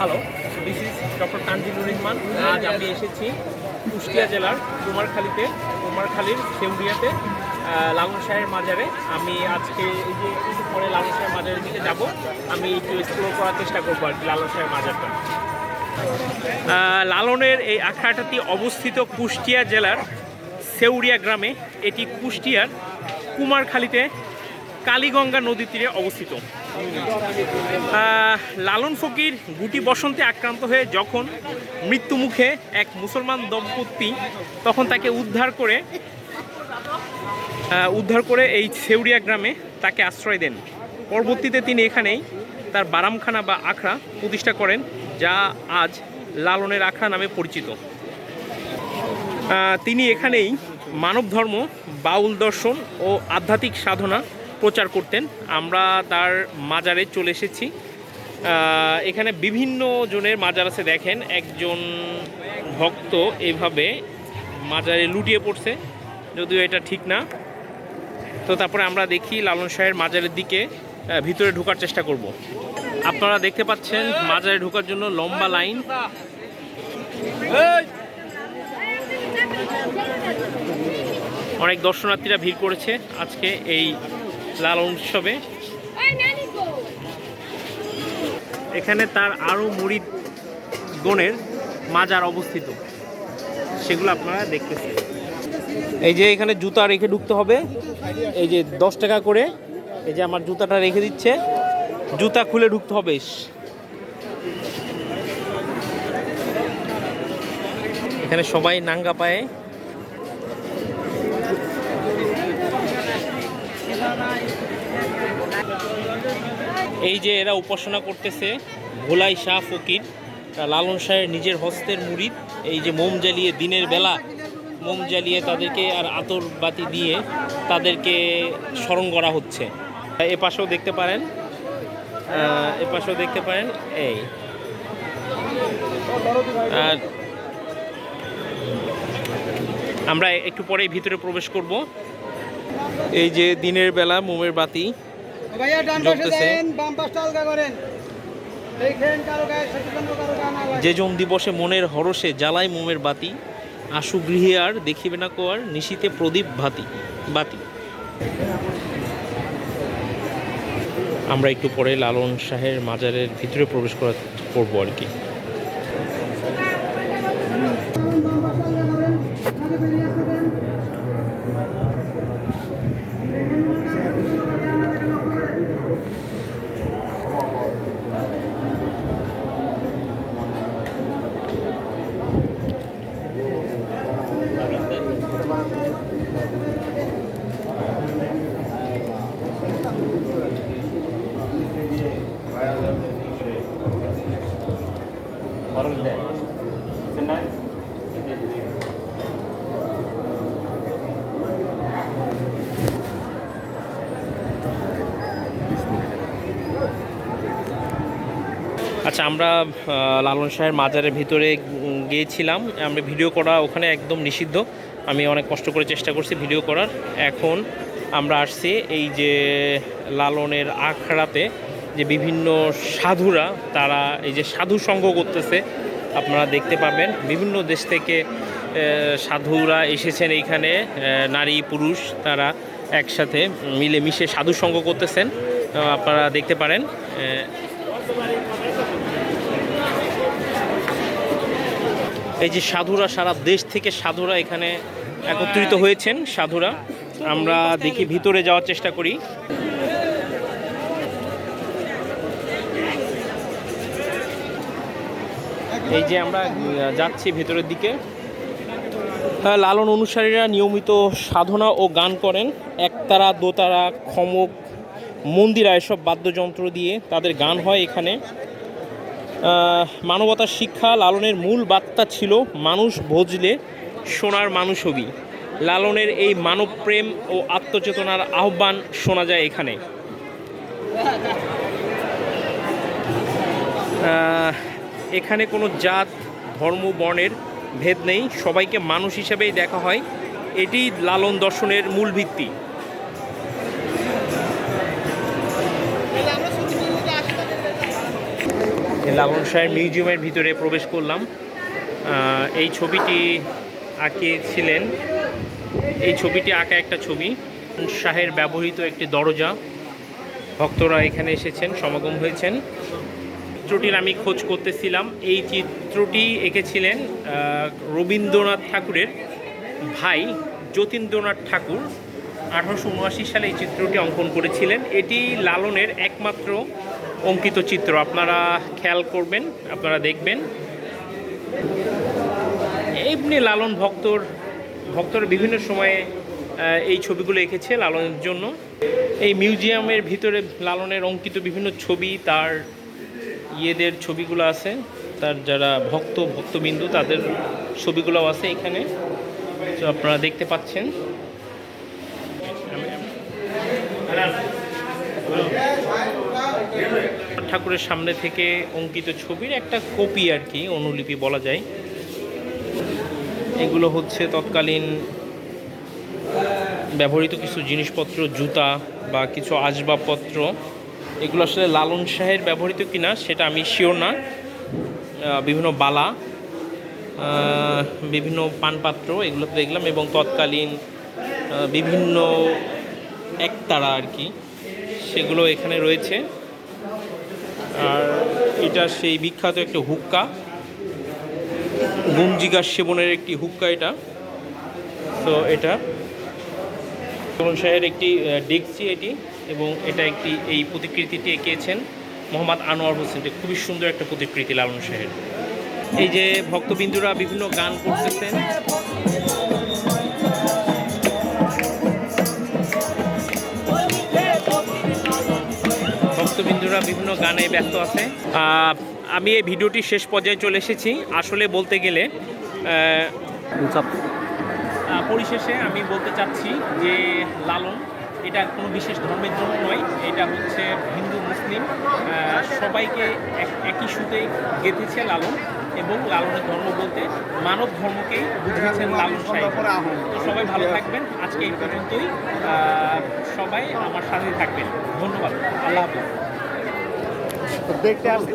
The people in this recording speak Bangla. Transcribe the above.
Hello, this is doctor Tanzilur Rahman. আজ আমি এসেছি কুষ্টিয়া জেলার কুমারখালীর সেউরিয়াতে লালন শাহের মাজারে। আমি আজকে এই যে একটু পরে লালন শাহের মাজারের দিকে যাব। আমি একটু এক্সপ্লোর করার চেষ্টা করবো আর কি লালন শাহের মাজারটা। লালনের এই আখড়াটাটি অবস্থিত কুষ্টিয়া জেলার সেউরিয়া গ্রামে। এটি কুষ্টিয়ার কুমারখালীতে কালীগঙ্গা নদীর তীরে অবস্থিত। লালন ফকির গুটি বসন্তে আক্রান্ত হয়ে যখন মৃত্যুমুখে এক মুসলমান দম্পতি, তখন তাকে উদ্ধার করে এই সেউরিয়া গ্রামে তাকে আশ্রয় দেন। পরবর্তীতে তিনি এখানেই তার বারামখানা বা আখড়া প্রতিষ্ঠা করেন, যা আজ লালনের আখড়া নামে পরিচিত। তিনি এখানেই মানব ধর্ম, বাউল দর্শন ও আধ্যাত্মিক সাধনা প্রচার করতেন। আমরা তার মাজারে চলে এসেছি। এখানে বিভিন্ন জনের মাজার আছে। দেখেন, একজন ভক্ত এইভাবে মাজারে লুটিয়ে পড়ছে, যদিও এটা ঠিক না। তো তারপরে আমরা দেখি লালন শাহের মাজারের দিকে ভিতরে ঢোকার চেষ্টা করব। আপনারা দেখতে পাচ্ছেন মাজারে ঢোকার জন্য লম্বা লাইন। অনেক দর্শনার্থীরা ভিড় করেছে আজকে এই লালন উৎসবে। এখানে তার আরও মুরিদ গণের মাজার অবস্থিত, সেগুলো আপনারা দেখতেছেন। এই যে এখানে জুতা রেখে ঢুকতে হবে। এই যে 10 টাকা করে, এই যে আমার জুতাটা রেখে দিচ্ছে, জুতা খুলে ঢুকতে হবে। এখানে সবাই নাঙ্গা পায়ে। এই যে এরা উপাসনা করতেছে ভোলাই শাহ ফকির, লালন শাহের নিজের হস্তের মুরিদ। এই যে মোম জ্বালিয়ে, দিনের বেলা মোম জ্বালিয়ে তাদেরকে আর আতরবাতি দিয়ে তাদেরকে স্মরণ করা হচ্ছে। এ পাশেও দেখতে পারেন, এই আর আমরা একটু পরেই ভিতরে প্রবেশ করব। এই যে দিনের বেলা মোমের বাতি জ্বলতেছে। যে জম দিবসে মনের হরষে জ্বালায় মোমের বাতি, আশু গৃহে আর দেখিবে না কো আর নিশীতে প্রদীপ বাতি। আমরা একটু পরে লালন শাহের মাজারের ভিতরে প্রবেশ করবো আর কি। আচ্ছা, আমরা লালন শাহের মাজারের ভিতরে গিয়েছিলাম। আমরা ভিডিও করা ওখানে একদম নিষিদ্ধ। আমি অনেক কষ্ট করে চেষ্টা করছি ভিডিও করার। এখন আমরা আসছি এই যে লালনের আখড়াতে, যে বিভিন্ন সাধুরা তারা এই যে সাধু সঙ্গ করতেছে, আপনারা দেখতে পাবেন। বিভিন্ন দেশ থেকে সাধুরা এসেছেন এইখানে, নারী পুরুষ তারা একসাথে মিলেমিশে সাধু সঙ্গ করতেছেন, আপনারা দেখতে পারেন। এই যে সাধুরা, সারা দেশ থেকে সাধুরা এখানে একত্রিত হয়েছেন। সাধুরা, আমরা দেখি ভিতরে যাওয়ার চেষ্টা করি। এই যে আমরা যাচ্ছি ভেতরের দিকে। লালন অনুসারীরা নিয়মিত সাধনা ও গান করেন। একতারা, দোতারা, খমক, মন্দিরা এসব বাদ্যযন্ত্র দিয়ে তাদের গান হয় এখানে। মানবতার শিক্ষা লালনের মূল বার্তা ছিল মানুষ ভজলে সোনার মানুষ হবি। লালনের এই মানব প্রেম ও আত্মচেতনার আহ্বান শোনা যায় এখানে। এখানে কোনো জাত, ধর্ম, বর্ণের ভেদ নেই, সবাইকে মানুষ হিসেবেই দেখা হয়। এটি লালন দর্শনের মূল ভিত্তি। এই লালন শাহের মিউজিয়ামের ভিতরে প্রবেশ করলাম। এই ছবিটি আঁকিয়েছিলেন, এই ছবিটি আঁকা একটা ছবি, শাহের ব্যবহৃত একটি দরজা। ভক্তরা এখানে এসেছেন, সমাগম হয়েছেন। চিত্রটির আমি খোঁজ করতেছিলাম। এই চিত্রটি এঁকেছিলেন রবীন্দ্রনাথ ঠাকুরের ভাই যতীন্দ্রনাথ ঠাকুর। 1879 সালে এই চিত্রটি অঙ্কন করেছিলেন। এটি লালনের একমাত্র অঙ্কিত চিত্র। আপনারা খেয়াল করবেন, আপনারা দেখবেন। এমনি লালন ভক্তরা বিভিন্ন সময়ে এই ছবিগুলো এঁকেছে লালনের জন্য। এই মিউজিয়ামের ভিতরে লালনের অঙ্কিত বিভিন্ন ছবি, তার ইয়েদের ছবিগুলো আছে, তার যারা ভক্তবিন্দু তাদের ছবিগুলোও আছে এখানে, তো আপনারা দেখতে পাচ্ছেন। ঠাকুরের সামনে থেকে অঙ্কিত ছবির একটা কপি আর কি, অনুলিপি বলা যায়। এগুলো হচ্ছে তৎকালীন ব্যবহৃত কিছু জিনিসপত্র, জুতা বা কিছু আসবাবপত্র। এগুলো আসলে লালন শাহের ব্যবহৃত কিনা সেটা আমি শিওর না। বিভিন্ন বালা, বিভিন্ন পানপাত্র এগুলো দেখলাম, এবং তৎকালীন বিভিন্ন একতারা আর কি, সেগুলো এখানে রয়েছে। আর এটা সেই বিখ্যাত একটা হুক্কা, গুমজিগার সেবনের একটি হুক্কা এটা। তো এটা লালন শাহের একটি ডেকচি এটি, এবং এটা এই প্রতিকৃতিটি এঁকেছেন মোহাম্মদ আনোয়ার হোসেন। খুবই সুন্দর একটা প্রতিকৃতি লালন শাহের। এই যে ভক্তবিন্দুরা বিভিন্ন গান করতেছেন, ভক্তবিন্দুরা বিভিন্ন গানে ব্যস্ত আছে। আমি এই ভিডিওটি শেষ পর্যায়ে চলে এসেছি। আসলে বলতে গেলে পরিশেষে আমি বলতে চাচ্ছি যে লালন এটা কোনো বিশেষ ধর্মের জন্য নয়, এটা হচ্ছে হিন্দু মুসলিম সবাইকে একই সুতে গেঁথেছে লালন, এবং লালনের ধর্ম বলতে মানব ধর্মকেই বুঝিয়েছেন লালন সাহেব। তো সবাই ভালো থাকবেন, আজকে এই পর্যন্তই। সবাই আমার সাথে থাকবেন, ধন্যবাদ, আল্লাহ হাফেজ। দেখতে আসছি।